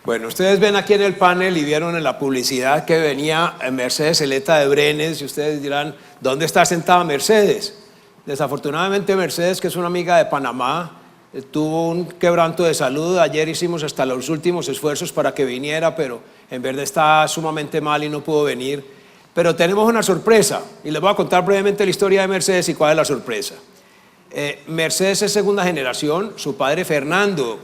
Bueno, ustedes ven aquí en el panel y vieron en la publicidad que venía Mercedes Eleta de Brenes y ustedes dirán, ¿dónde está sentada Mercedes? Desafortunadamente Mercedes, que es una amiga de Panamá, tuvo un quebranto de salud. Ayer hicimos hasta los últimos esfuerzos para que viniera, pero en verdad está sumamente mal y no pudo venir. Pero tenemos una sorpresa y les voy a contar brevemente la historia de Mercedes y cuál es la sorpresa. Mercedes es segunda generación, su padre Fernando,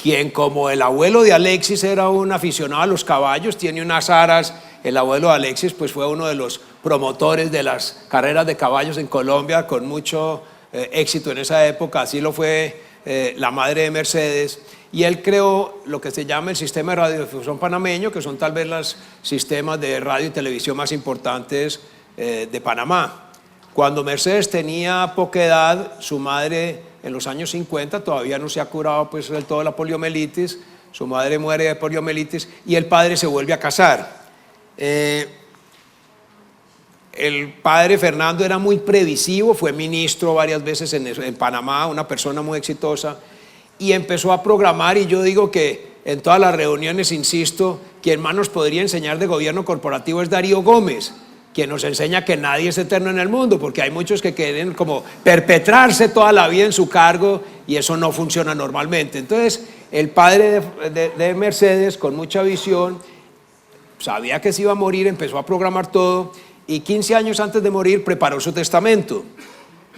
quien como el abuelo de Alexis era un aficionado a los caballos, tiene unas aras. El abuelo de Alexis pues fue uno de los promotores de las carreras de caballos en Colombia con mucho éxito en esa época, así lo fue la madre de Mercedes, y él creó lo que se llama el sistema de radiodifusión panameño, que son tal vez los sistemas de radio y televisión más importantes de Panamá. Cuando Mercedes tenía poca edad, su madre en los años 50 todavía no se ha curado pues del todo la poliomielitis, su madre muere de poliomielitis y el padre se vuelve a casar. El padre Fernando era muy previsivo, fue ministro varias veces en Panamá, una persona muy exitosa, y empezó a programar, y yo digo que en todas las reuniones insisto, quien más nos podría enseñar de gobierno corporativo es Darío Gómez, quien nos enseña que nadie es eterno en el mundo, porque hay muchos que quieren como perpetrarse toda la vida en su cargo y eso no funciona normalmente. Entonces el padre de Mercedes, con mucha visión, sabía que se iba a morir, empezó a programar todo y 15 años antes de morir preparó su testamento.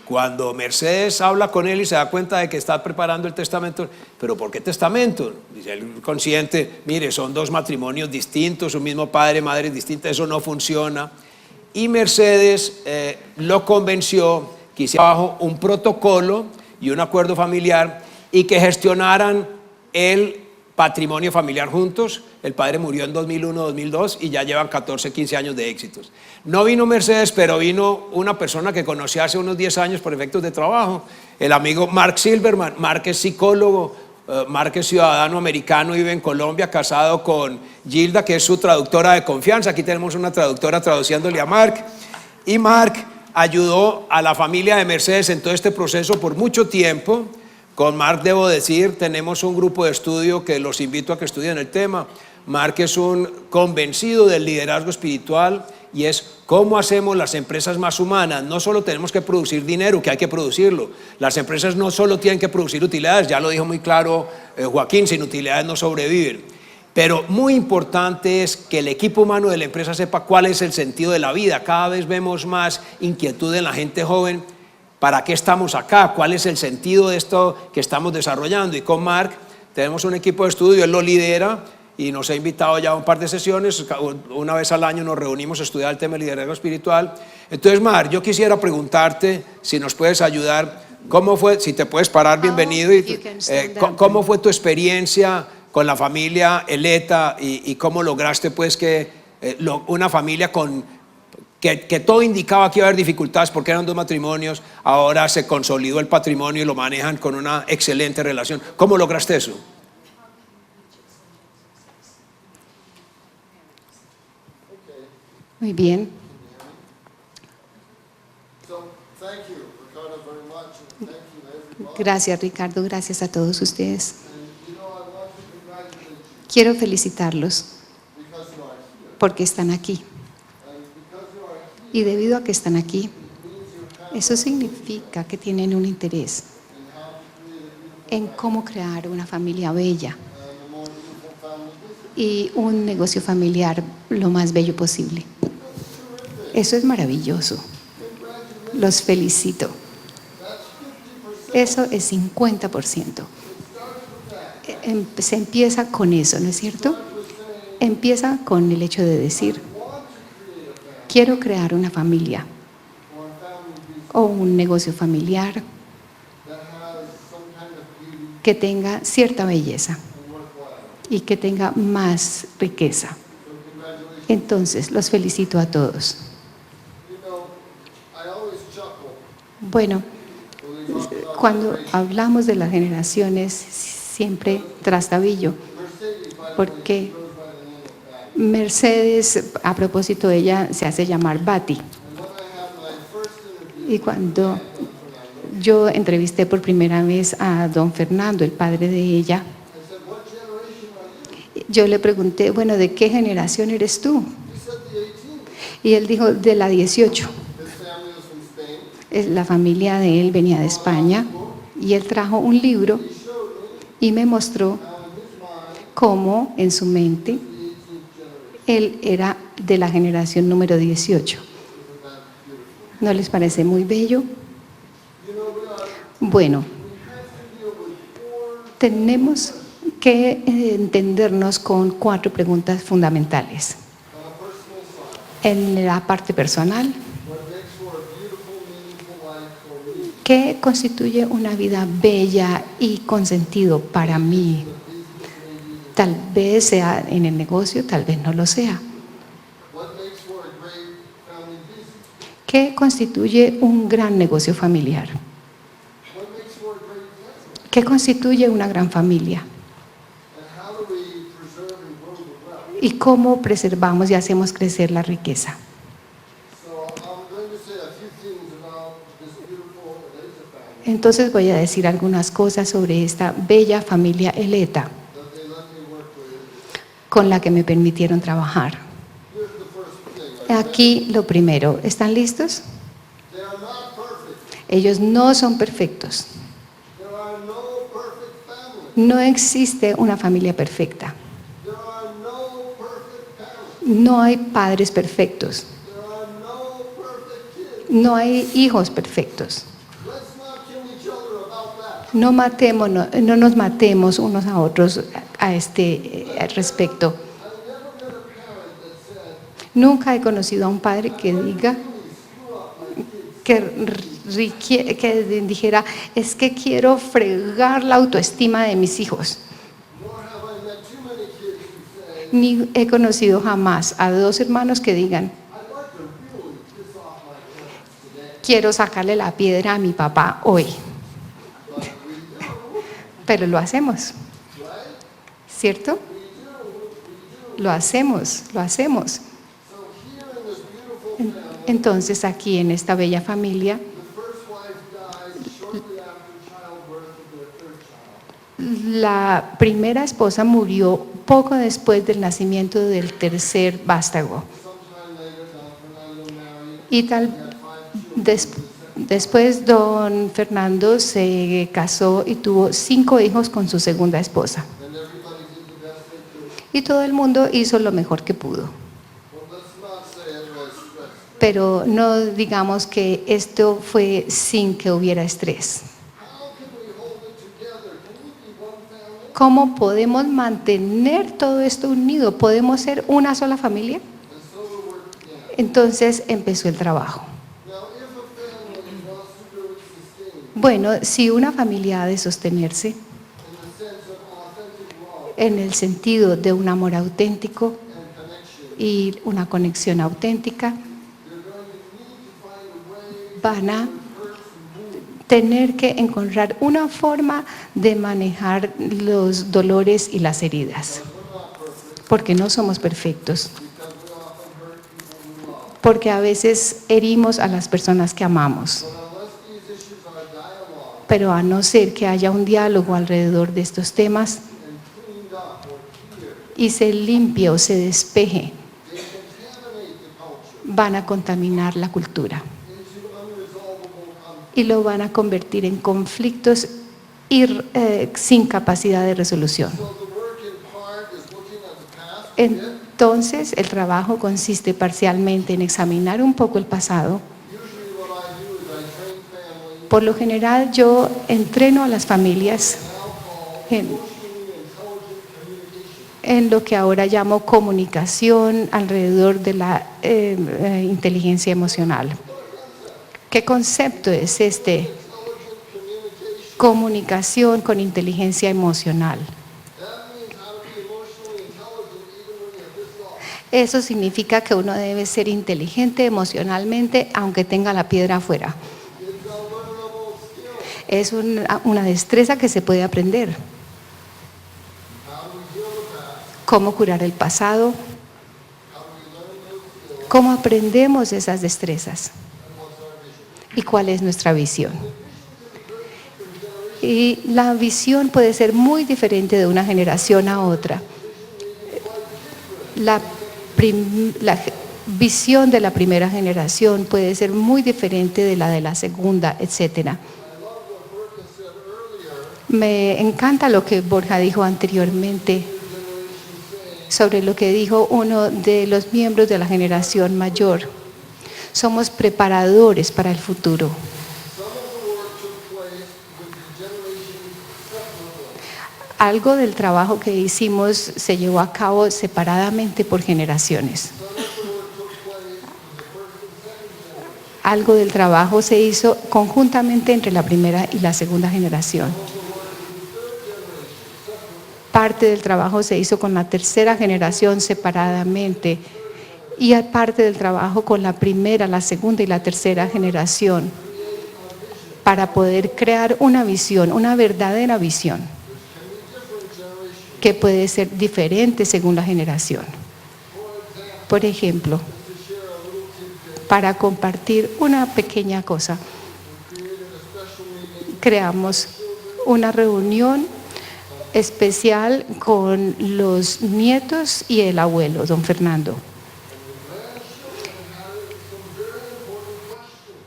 Cuando Mercedes habla con él y se da cuenta de que está preparando el testamento, ¿pero por qué testamento? Dice el consciente, mire, son dos matrimonios distintos, un mismo padre, madre distinta, eso no funciona. Y Mercedes lo convenció que hiciera bajo un protocolo y un acuerdo familiar y que gestionaran el patrimonio familiar juntos. El padre murió en 2001-2002 y ya llevan 14-15 años de éxitos. No vino Mercedes, pero vino una persona que conocí hace unos 10 años por efectos de trabajo, el amigo Mark Silverman. Mark es psicólogo, Mark es ciudadano americano, vive en Colombia, casado con Gilda, que es su traductora de confianza. Aquí tenemos una traductora traduciéndole a Mark. Y Mark ayudó a la familia de Mercedes en todo este proceso por mucho tiempo. Con Mark, debo decir, tenemos un grupo de estudio que los invito a que estudien el tema. Mark es un convencido del liderazgo espiritual y es cómo hacemos las empresas más humanas. No solo tenemos que producir dinero, que hay que producirlo. Las empresas no solo tienen que producir utilidades, ya lo dijo muy claro Joaquín, sin utilidades no sobreviven. Pero muy importante es que el equipo humano de la empresa sepa cuál es el sentido de la vida. Cada vez vemos más inquietud en la gente joven. ¿Para qué estamos acá? ¿Cuál es el sentido de esto que estamos desarrollando? Y con Mark tenemos un equipo de estudio, él lo lidera y nos ha invitado ya a un par de sesiones. Una vez al año nos reunimos a estudiar el tema del liderazgo espiritual. Entonces, Mark, yo quisiera preguntarte si nos puedes ayudar. ¿Cómo fue? Si te puedes parar, bienvenido. ¿Cómo fue tu experiencia con la familia Eleta y cómo lograste pues que una familia que todo indicaba que iba a haber dificultades porque eran dos matrimonios, ahora se consolidó el patrimonio y lo manejan con una excelente relación? ¿Cómo lograste eso? Muy bien. Gracias, Ricardo. Gracias a todos ustedes. Quiero felicitarlos porque están aquí. Y debido a que están aquí, eso significa que tienen un interés en cómo crear una familia bella y un negocio familiar lo más bello posible. Eso es maravilloso. Los felicito. Eso es 50%. Se empieza con eso, ¿no es cierto? Empieza con el hecho de decir, quiero crear una familia o un negocio familiar que tenga cierta belleza y que tenga más riqueza. Entonces, los felicito a todos. Bueno, cuando hablamos de las generaciones, siempre trastabillo, porque Mercedes, a propósito de ella, se hace llamar Bati. Y cuando yo entrevisté por primera vez a don Fernando, el padre de ella, Yo le pregunté, bueno, ¿de qué generación eres tú? Y él dijo, de la 18. La familia de él venía de España y él trajo un libro y me mostró cómo en su mente él era de la generación número 18. ¿No les parece muy bello? Bueno, tenemos que entendernos con 4 preguntas fundamentales. En la parte personal, ¿qué constituye una vida bella y con sentido para mí? Tal vez sea en el negocio, tal vez no lo sea. ¿Qué constituye un gran negocio familiar? ¿Qué constituye una gran familia? ¿Y cómo preservamos y hacemos crecer la riqueza? Entonces voy a decir algunas cosas sobre esta bella familia Eleta con la que me permitieron trabajar. Aquí lo primero, ¿están listos? Ellos no son perfectos. No existe una familia perfecta. No hay padres perfectos. No hay hijos perfectos. No nos matemos unos a otros a este respecto. Nunca he conocido a un padre que diga, que dijera, es que quiero fregar la autoestima de mis hijos. Ni he conocido jamás a 2 hermanos que digan, quiero sacarle la piedra a mi papá hoy. Pero lo hacemos, ¿cierto? Lo hacemos. Entonces aquí en esta bella familia, la primera esposa murió poco después del nacimiento del tercer vástago. Y después don Fernando se casó y tuvo 5 hijos con su segunda esposa. Y todo el mundo hizo lo mejor que pudo. Pero no digamos que esto fue sin que hubiera estrés. ¿Cómo podemos mantener todo esto unido? ¿Podemos ser una sola familia? Entonces empezó el trabajo. Bueno, si una familia ha de sostenerse en el sentido de un amor auténtico y una conexión auténtica, van a tener que encontrar una forma de manejar los dolores y las heridas, porque no somos perfectos, porque a veces herimos a las personas que amamos. Pero a no ser que haya un diálogo alrededor de estos temas y se limpie o se despeje, van a contaminar la cultura y lo van a convertir en conflictos sin capacidad de resolución. Entonces, el trabajo consiste parcialmente en examinar un poco el pasado. Por lo general, yo entreno a las familias en lo que ahora llamo comunicación alrededor de la inteligencia emocional. ¿Qué concepto es este? Comunicación con inteligencia emocional. Eso significa que uno debe ser inteligente emocionalmente, aunque tenga la piedra afuera. Es una destreza que se puede aprender. ¿Cómo curar el pasado? ¿Cómo aprendemos esas destrezas? ¿Y cuál es nuestra visión? Y la visión puede ser muy diferente de una generación a otra. La visión de la primera generación puede ser muy diferente de la segunda, etc. Me encanta lo que Borja dijo anteriormente sobre lo que dijo uno de los miembros de la generación mayor. Somos preparadores para el futuro. Algo del trabajo que hicimos se llevó a cabo separadamente por generaciones. Algo del trabajo se hizo conjuntamente entre la primera y la segunda generación. Parte del trabajo se hizo con la tercera generación separadamente y parte del trabajo con la primera, la segunda y la tercera generación para poder crear una visión, una verdadera visión que puede ser diferente según la generación. Por ejemplo, para compartir una pequeña cosa, creamos una reunión especial con los nietos y el abuelo, don Fernando.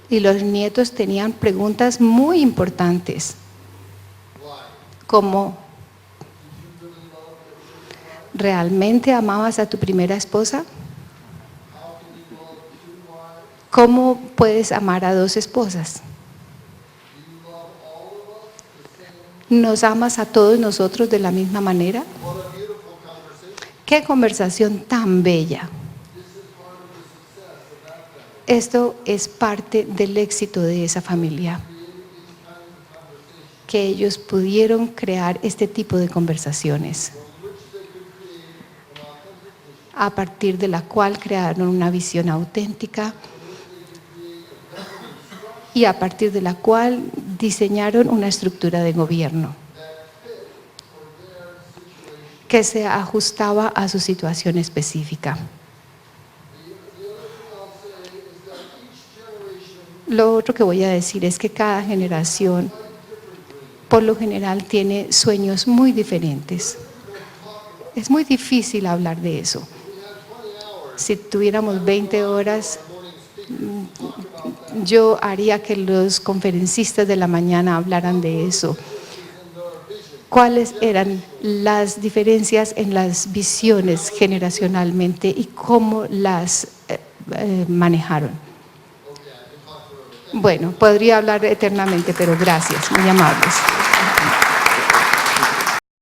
Y los nietos tenían preguntas muy importantes, como: ¿realmente amabas a tu primera esposa? ¿Cómo puedes amar a dos esposas? ¿Nos amas a todos nosotros de la misma manera? ¡Qué conversación tan bella! Esto es parte del éxito de esa familia, que ellos pudieron crear este tipo de conversaciones, a partir de la cual crearon una visión auténtica y a partir de la cual diseñaron una estructura de gobierno que se ajustaba a su situación específica. Lo otro que voy a decir es que cada generación, por lo general, tiene sueños muy diferentes. Es muy difícil hablar de eso. Si tuviéramos 20 horas, yo haría que los conferencistas de la mañana hablaran de eso. ¿Cuáles eran las diferencias en las visiones generacionalmente y cómo las manejaron? Bueno, podría hablar eternamente, pero gracias, muy amables.